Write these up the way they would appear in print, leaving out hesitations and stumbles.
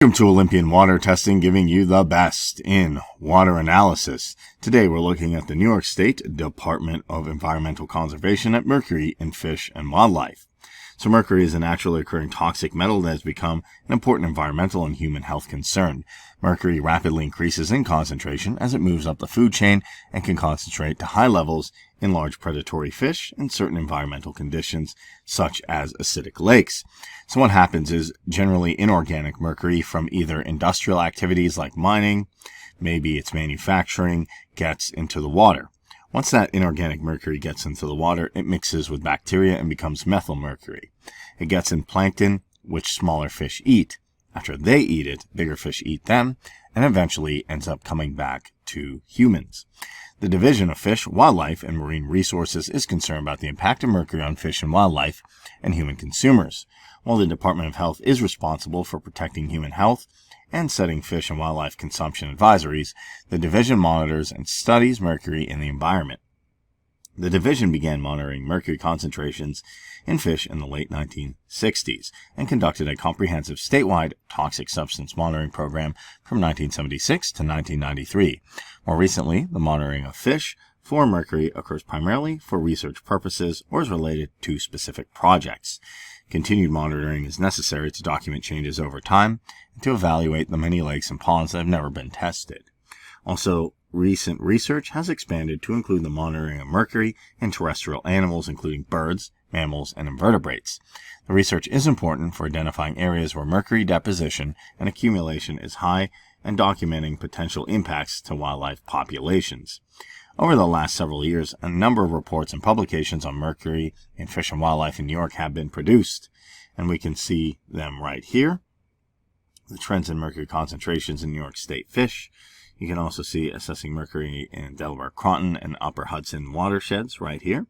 Welcome to Olympian Water Testing, giving you the best in water analysis. Today we're looking at the New York State Department of Environmental Conservation at Mercury in fish and wildlife. So mercury is a naturally occurring toxic metal that has become an important environmental and human health concern. Mercury rapidly increases in concentration as it moves up the food chain and can concentrate to high levels in large predatory fish and certain environmental conditions such as acidic lakes. So what happens is generally inorganic mercury from either industrial activities like mining, maybe it's manufacturing, gets into the water. Once that inorganic mercury gets into the water, it mixes with bacteria and becomes methyl mercury. It gets in plankton, which smaller fish eat. After they eat it, bigger fish eat them, and eventually ends up coming back to humans. The Division of Fish, Wildlife, and Marine Resources is concerned about the impact of mercury on fish and wildlife and human consumers. While the Department of Health is responsible for protecting human health and setting fish and wildlife consumption advisories, the division monitors and studies mercury in the environment. The division began monitoring mercury concentrations in fish in the late 1960s and conducted a comprehensive statewide toxic substance monitoring program from 1976 to 1993. More recently, the monitoring of fish for mercury occurs primarily for research purposes or is related to specific projects. Continued monitoring is necessary to document changes over time and to evaluate the many lakes and ponds that have never been tested. Also, recent research has expanded to include the monitoring of mercury in terrestrial animals, including birds, mammals, and invertebrates. The research is important for identifying areas where mercury deposition and accumulation is high and documenting potential impacts to wildlife populations. Over the last several years, a number of reports and publications on mercury in fish and wildlife in New York have been produced, and we can see them right here. The trends in mercury concentrations in New York State fish. You can also see assessing mercury in Delaware Croton and Upper Hudson watersheds right here.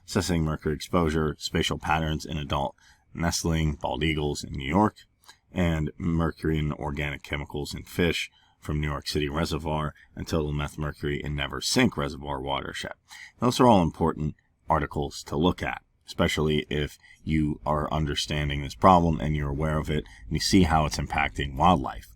Assessing mercury exposure, spatial patterns in adult nestling, bald eagles in New York, and mercury in organic chemicals in fish from New York City Reservoir and total methmercury in Never Sink Reservoir watershed. Those are all important articles to look at, especially if you are understanding this problem and you're aware of it and you see how it's impacting wildlife.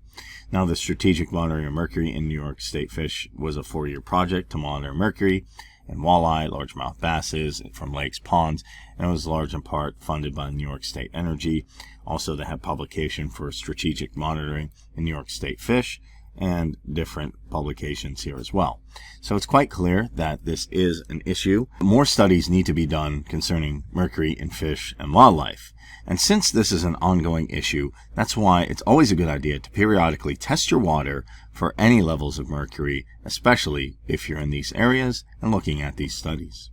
Now, the strategic monitoring of mercury in New York State fish was a 4-year project to monitor mercury in walleye, largemouth basses from lakes, ponds, and it was large in part funded by New York State Energy. Also, they had publication for strategic monitoring in New York State fish and different publications here as well. So it's quite clear that this is an issue. More studies need to be done concerning mercury in fish and wildlife. And since this is an ongoing issue, that's why it's always a good idea to periodically test your water for any levels of mercury, especially if you're in these areas and looking at these studies.